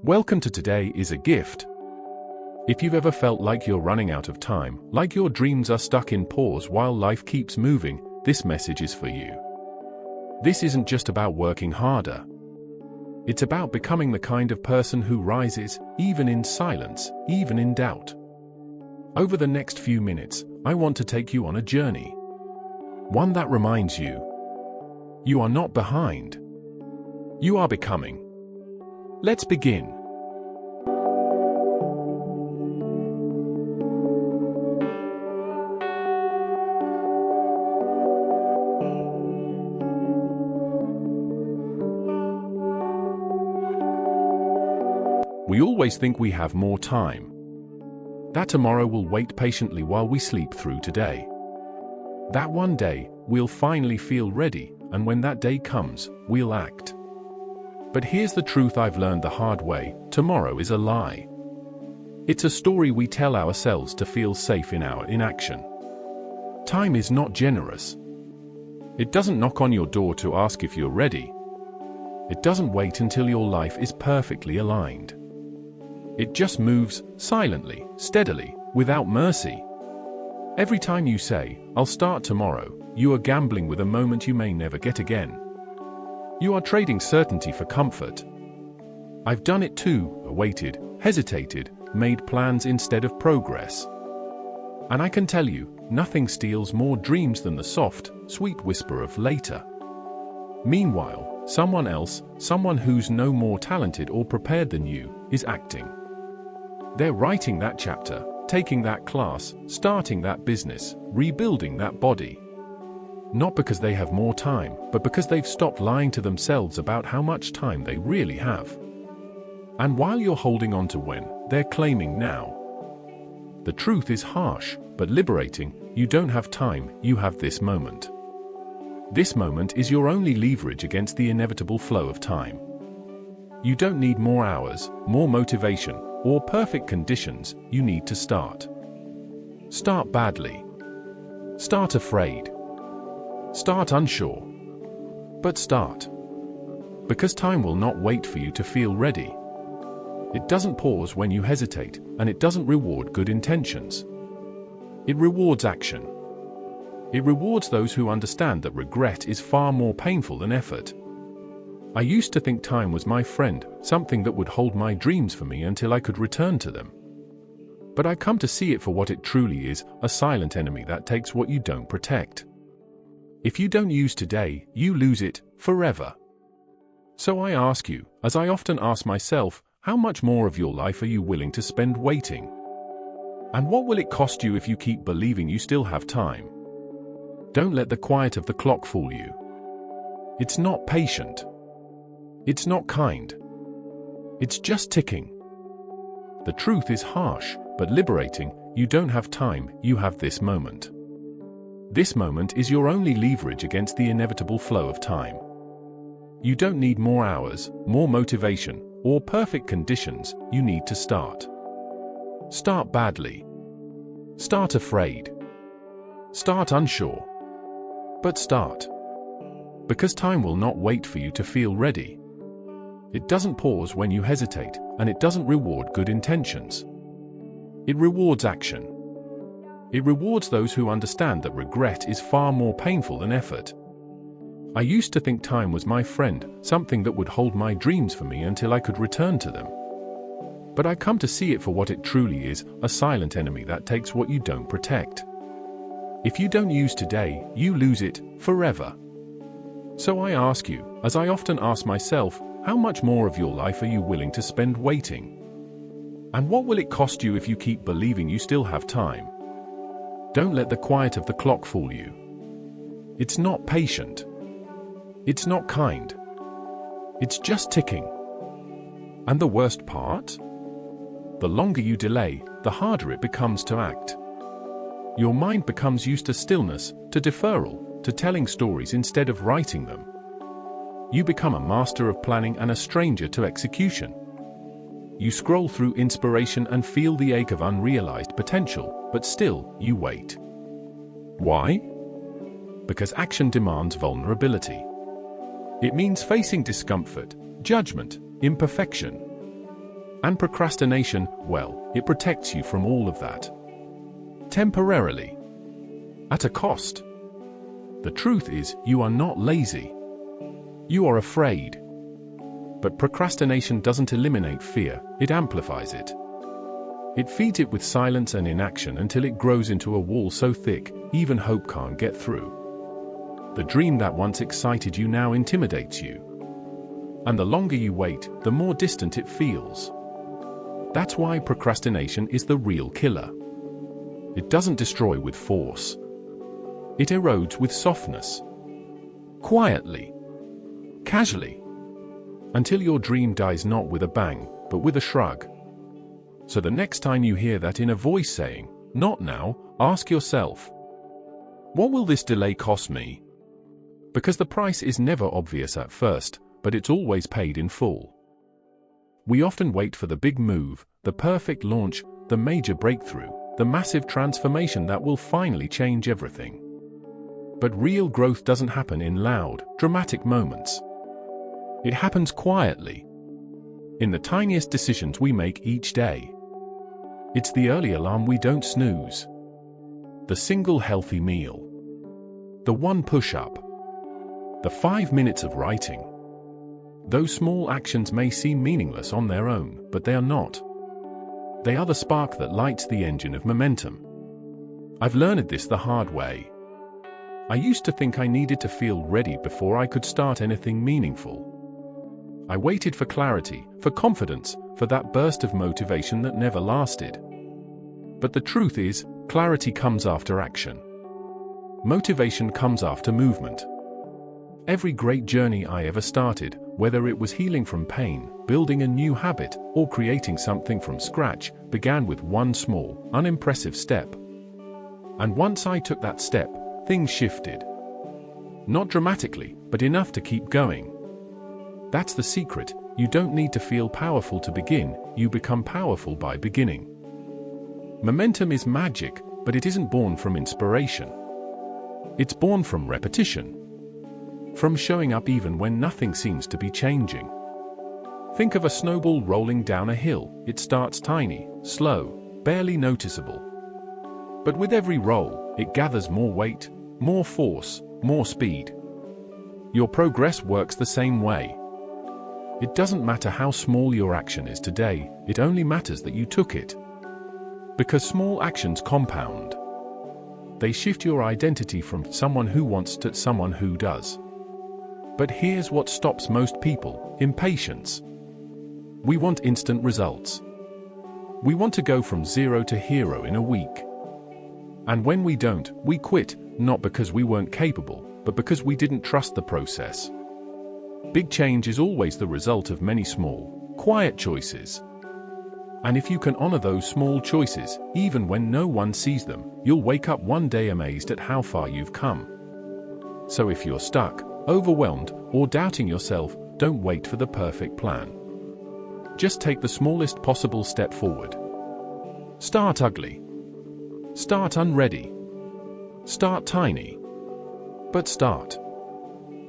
Welcome to Today is a Gift. If you've ever felt like you're running out of time, like your dreams are stuck in pause while life keeps moving, this message is for you. This isn't just about working harder. It's about becoming the kind of person who rises, even in silence, even in doubt. Over the next few minutes, I want to take you on a journey. One that reminds you, you are not behind. You are becoming. Let's begin. We always think we have more time. That tomorrow will wait patiently while we sleep through today. That one day, we'll finally feel ready, and when that day comes, we'll act. But here's the truth I've learned the hard way: tomorrow is a lie. It's a story we tell ourselves to feel safe in our inaction. Time is not generous. It doesn't knock on your door to ask if you're ready. It doesn't wait until your life is perfectly aligned. It just moves, silently, steadily, without mercy. Every time you say, "I'll start tomorrow," you are gambling with a moment you may never get again. You are trading certainty for comfort. I've done it too, waited, hesitated, made plans instead of progress. And I can tell you, nothing steals more dreams than the soft, sweet whisper of later. Meanwhile, someone else, someone who's no more talented or prepared than you, is acting. They're writing that chapter, taking that class, starting that business, rebuilding that body. Not because they have more time, but because they've stopped lying to themselves about how much time they really have. And while you're holding on to when, they're claiming now. The truth is harsh, but liberating. You don't have time, you have this moment. This moment is your only leverage against the inevitable flow of time. You don't need more hours, more motivation, or perfect conditions. You need to start. Start badly. Start afraid. Start unsure. But start. Because time will not wait for you to feel ready. It doesn't pause when you hesitate, and it doesn't reward good intentions. It rewards action. It rewards those who understand that regret is far more painful than effort. I used to think time was my friend, something that would hold my dreams for me until I could return to them. But I come to see it for what it truly is: a silent enemy that takes what you don't protect. If you don't use today, you lose it forever. So I ask you, as I often ask myself, how much more of your life are you willing to spend waiting? And what will it cost you if you keep believing you still have time? Don't let the quiet of the clock fool you. It's not patient. It's not kind. It's just ticking. The truth is harsh, but liberating. You don't have time, you have this moment. This moment is your only leverage against the inevitable flow of time. You don't need more hours, more motivation, or perfect conditions. You need to start. Start badly. Start afraid. Start unsure. But start. Because time will not wait for you to feel ready. It doesn't pause when you hesitate, and it doesn't reward good intentions. It rewards action. It rewards those who understand that regret is far more painful than effort. I used to think time was my friend, something that would hold my dreams for me until I could return to them. But I come to see it for what it truly is: a silent enemy that takes what you don't protect. If you don't use today, you lose it forever. So I ask you, as I often ask myself, how much more of your life are you willing to spend waiting? And what will it cost you if you keep believing you still have time? Don't let the quiet of the clock fool you. It's not patient. It's not kind. It's just ticking. And the worst part? The longer you delay, the harder it becomes to act. Your mind becomes used to stillness, to deferral, to telling stories instead of writing them. You become a master of planning and a stranger to execution. You scroll through inspiration and feel the ache of unrealized potential, but still, you wait. Why? Because action demands vulnerability. It means facing discomfort, judgment, imperfection. And procrastination, well, it protects you from all of that. Temporarily. At a cost. The truth is, you are not lazy. You are afraid. But procrastination doesn't eliminate fear, it amplifies it. It feeds it with silence and inaction until it grows into a wall so thick, even hope can't get through. The dream that once excited you now intimidates you. And the longer you wait, the more distant it feels. That's why procrastination is the real killer. It doesn't destroy with force. It erodes with softness. Quietly. Casually. Until your dream dies not with a bang, but with a shrug. So the next time you hear that inner voice saying, "Not now," ask yourself, what will this delay cost me? Because the price is never obvious at first, but it's always paid in full. We often wait for the big move, the perfect launch, the major breakthrough, the massive transformation that will finally change everything. But real growth doesn't happen in loud, dramatic moments. It happens quietly. In the tiniest decisions we make each day. It's the early alarm we don't snooze. The single healthy meal. The one push-up. The 5 minutes of writing. Those small actions may seem meaningless on their own, but they are not. They are the spark that lights the engine of momentum. I've learned this the hard way. I used to think I needed to feel ready before I could start anything meaningful. I waited for clarity, for confidence, for that burst of motivation that never lasted. But the truth is, clarity comes after action. Motivation comes after movement. Every great journey I ever started, whether it was healing from pain, building a new habit, or creating something from scratch, began with one small, unimpressive step. And once I took that step, things shifted. Not dramatically, but enough to keep going. That's the secret. You don't need to feel powerful to begin, you become powerful by beginning. Momentum is magic, but it isn't born from inspiration. It's born from repetition. From showing up even when nothing seems to be changing. Think of a snowball rolling down a hill. It starts tiny, slow, barely noticeable. But with every roll, it gathers more weight, more force, more speed. Your progress works the same way. It doesn't matter how small your action is today, it only matters that you took it. Because small actions compound. They shift your identity from someone who wants to someone who does. But here's what stops most people: impatience. We want instant results. We want to go from zero to hero in a week. And when we don't, we quit, not because we weren't capable, but because we didn't trust the process. Big change is always the result of many small, quiet choices. And if you can honor those small choices, even when no one sees them, you'll wake up one day amazed at how far you've come. So if you're stuck, overwhelmed, or doubting yourself, don't wait for the perfect plan. Just take the smallest possible step forward. Start ugly. Start unready. Start tiny. But start.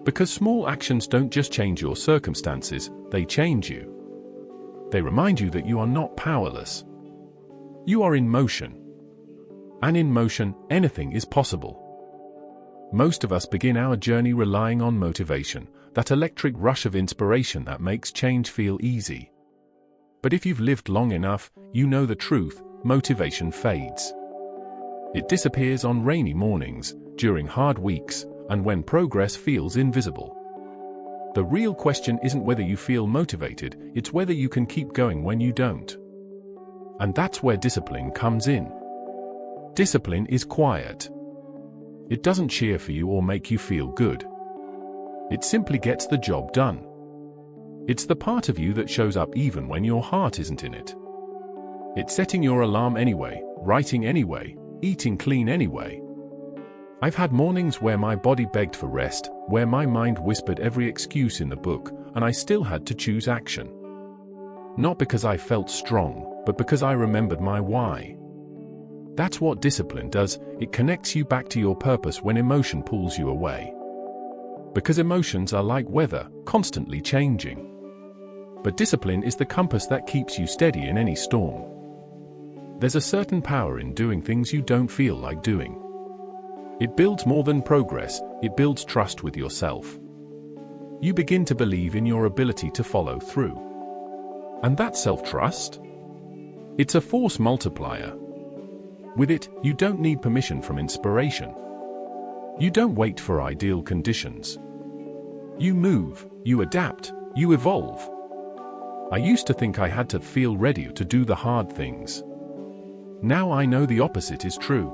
Because small actions don't just change your circumstances, they change you. They remind you that you are not powerless. You are in motion. And in motion, anything is possible. Most of us begin our journey relying on motivation, that electric rush of inspiration that makes change feel easy. But if you've lived long enough, you know the truth: motivation fades. It disappears on rainy mornings, during hard weeks, and when progress feels invisible. The real question isn't whether you feel motivated, it's whether you can keep going when you don't. And that's where discipline comes in. Discipline is quiet. It doesn't cheer for you or make you feel good. It simply gets the job done. It's the part of you that shows up even when your heart isn't in it. It's setting your alarm anyway, writing anyway, eating clean anyway. I've had mornings where my body begged for rest, where my mind whispered every excuse in the book, and I still had to choose action. Not because I felt strong, but because I remembered my why. That's what discipline does, it connects you back to your purpose when emotion pulls you away. Because emotions are like weather, constantly changing. But discipline is the compass that keeps you steady in any storm. There's a certain power in doing things you don't feel like doing. It builds more than progress, it builds trust with yourself. You begin to believe in your ability to follow through. And that self-trust? It's a force multiplier. With it, you don't need permission from inspiration. You don't wait for ideal conditions. You move, you adapt, you evolve. I used to think I had to feel ready to do the hard things. Now I know the opposite is true.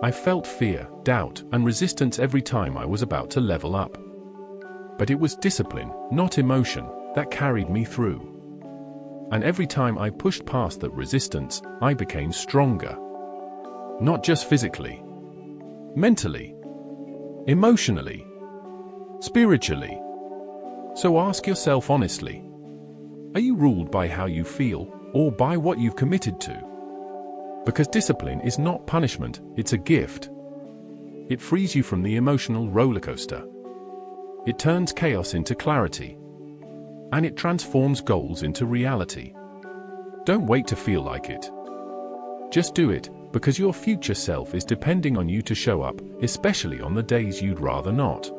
I felt fear, doubt, and resistance every time I was about to level up. But it was discipline, not emotion, that carried me through. And every time I pushed past that resistance, I became stronger. Not just physically, mentally, emotionally, spiritually. So ask yourself honestly, are you ruled by how you feel, or by what you've committed to? Because discipline is not punishment, it's a gift. It frees you from the emotional rollercoaster. It turns chaos into clarity. And it transforms goals into reality. Don't wait to feel like it. Just do it, because your future self is depending on you to show up, especially on the days you'd rather not.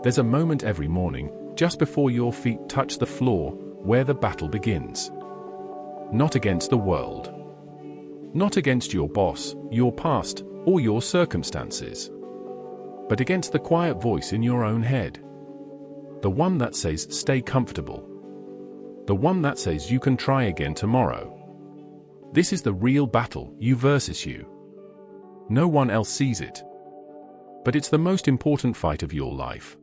There's a moment every morning, just before your feet touch the floor, where the battle begins. Not against the world. Not against your boss, your past, or your circumstances. But against the quiet voice in your own head. The one that says, stay comfortable. The one that says you can try again tomorrow. This is the real battle, you versus you. No one else sees it. But it's the most important fight of your life.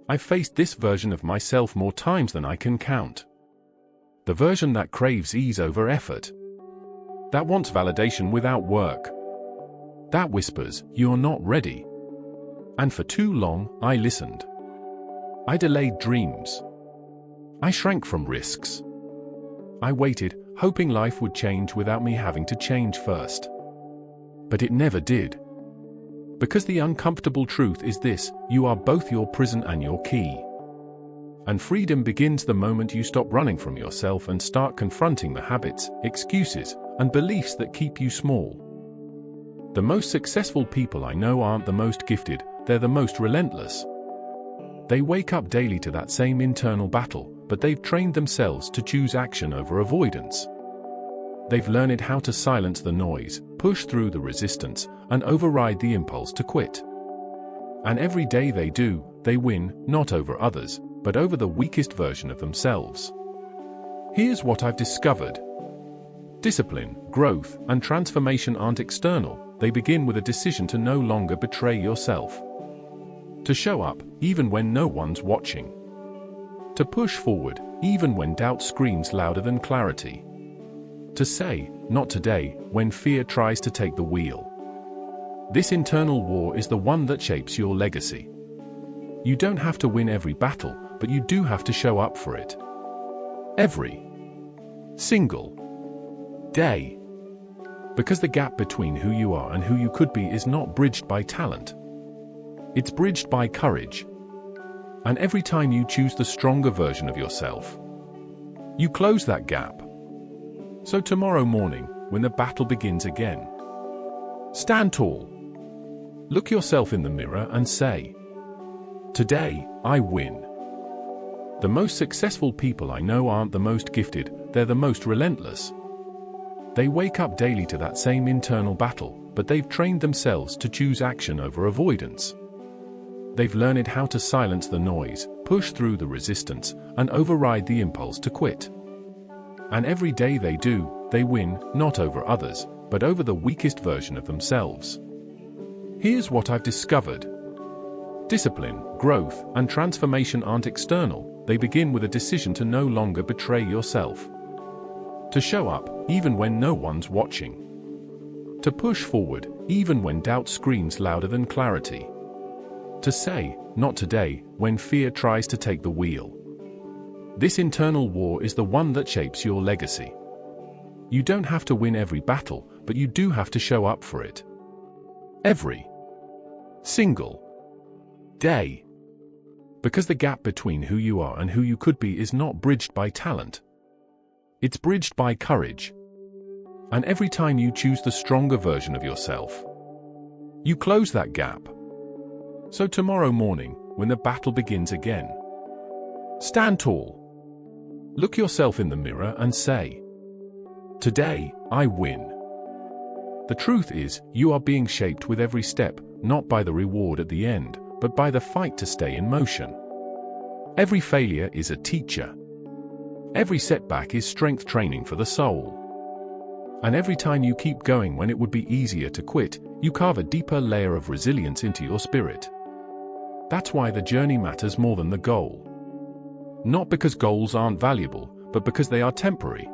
I've faced this version of myself more times than I can count. The version that craves ease over effort. That wants validation without work. That whispers, you're not ready. And for too long, I listened. I delayed dreams. I shrank from risks. I waited, hoping life would change without me having to change first. But it never did. Because the uncomfortable truth is this, you are both your prison and your key. And freedom begins the moment you stop running from yourself and start confronting the habits, excuses, and beliefs that keep you small. The most successful people I know aren't the most gifted, they're the most relentless. They wake up daily to that same internal battle, but they've trained themselves to choose action over avoidance. They've learned how to silence the noise, push through the resistance, and override the impulse to quit. And every day they do, they win, not over others, but over the weakest version of themselves. Here's what I've discovered. Discipline, growth, and transformation aren't external, they begin with a decision to no longer betray yourself. To show up, even when no one's watching. To push forward, even when doubt screams louder than clarity. To say, not today, when fear tries to take the wheel. This internal war is the one that shapes your legacy. You don't have to win every battle, but you do have to show up for it. Every single day. Because the gap between who you are and who you could be is not bridged by talent. It's bridged by courage. And every time you choose the stronger version of yourself, you close that gap. So tomorrow morning, when the battle begins again, stand tall. Look yourself in the mirror and say, today, I win. The most successful people I know aren't the most gifted, they're the most relentless. They wake up daily to that same internal battle, but they've trained themselves to choose action over avoidance. They've learned how to silence the noise, push through the resistance, and override the impulse to quit. And every day they do, they win, not over others, but over the weakest version of themselves. Here's what I've discovered. Discipline, growth, and transformation aren't external, they begin with a decision to no longer betray yourself. To show up, even when no one's watching. To push forward, even when doubt screams louder than clarity. To say, not today, when fear tries to take the wheel. This internal war is the one that shapes your legacy. You don't have to win every battle, but you do have to show up for it. Every single day. Because the gap between who you are and who you could be is not bridged by talent. It's bridged by courage. And every time you choose the stronger version of yourself, you close that gap. So tomorrow morning, when the battle begins again, stand tall. Look yourself in the mirror and say, "Today, I win." The truth is, you are being shaped with every step, not by the reward at the end, but by the fight to stay in motion. Every failure is a teacher. Every setback is strength training for the soul. And every time you keep going when it would be easier to quit, you carve a deeper layer of resilience into your spirit. That's why the journey matters more than the goal. Not because goals aren't valuable, but because they are temporary.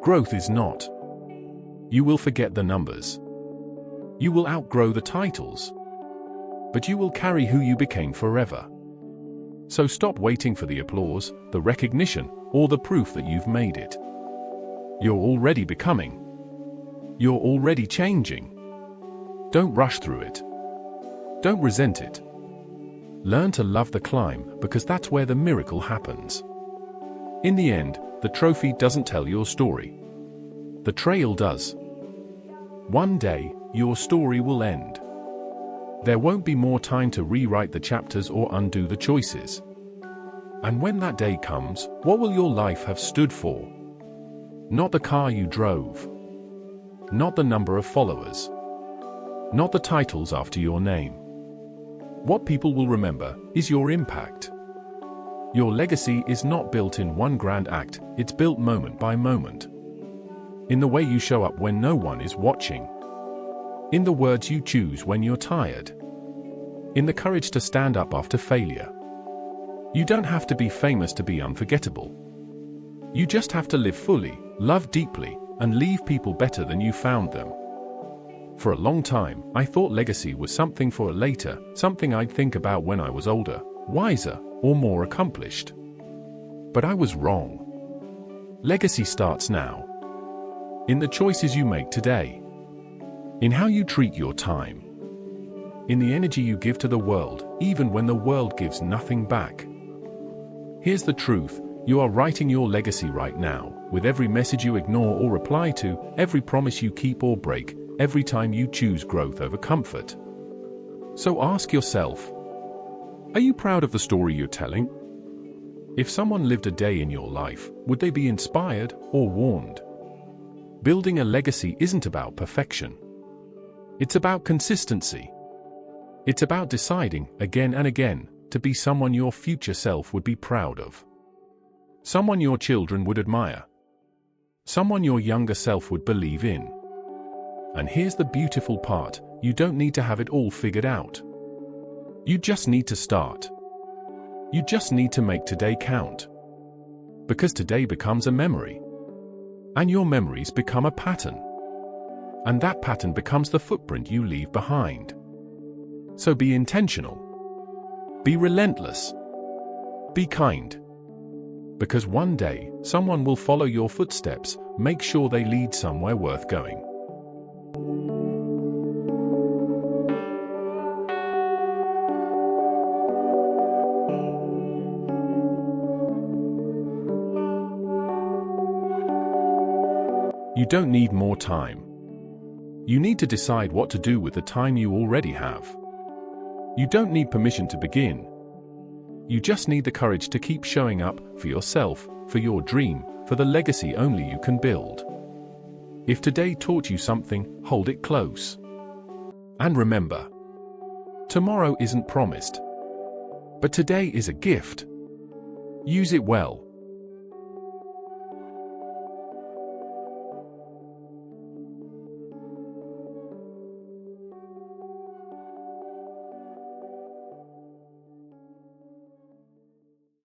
Growth is not. You will forget the numbers. You will outgrow the titles. But you will carry who you became forever. So stop waiting for the applause, the recognition, or the proof that you've made it. You're already becoming. You're already changing. Don't rush through it. Don't resent it. Learn to love the climb, because that's where the miracle happens. In the end, the trophy doesn't tell your story. The trail does. One day, your story will end. There won't be more time to rewrite the chapters or undo the choices. And when that day comes, what will your life have stood for? Not the car you drove. Not the number of followers. Not the titles after your name. What people will remember is your impact. Your legacy is not built in one grand act, it's built moment by moment. In the way you show up when no one is watching. In the words you choose when you're tired. In the courage to stand up after failure. You don't have to be famous to be unforgettable. You just have to live fully, love deeply, and leave people better than you found them. For a long time, I thought legacy was something for later, something I'd think about when I was older, wiser, or more accomplished. But I was wrong. Legacy starts now. In the choices you make today. In how you treat your time. In the energy you give to the world, even when the world gives nothing back. Here's the truth, you are writing your legacy right now, with every message you ignore or reply to, every promise you keep or break, every time you choose growth over comfort. So ask yourself, are you proud of the story you're telling? If someone lived a day in your life, would they be inspired or warned? Building a legacy isn't about perfection. It's about consistency. It's about deciding, again and again, to be someone your future self would be proud of. Someone your children would admire. Someone your younger self would believe in. And here's the beautiful part, you don't need to have it all figured out. You just need to start. You just need to make today count. Because today becomes a memory. And your memories become a pattern. And that pattern becomes the footprint you leave behind. So be intentional. Be relentless. Be kind. Because one day, someone will follow your footsteps, make sure they lead somewhere worth going. You don't need more time. You need to decide what to do with the time you already have. You don't need permission to begin. You just need the courage to keep showing up for yourself, for your dream, for the legacy only you can build. If today taught you something, hold it close. And remember, tomorrow isn't promised. But today is a gift. Use it well.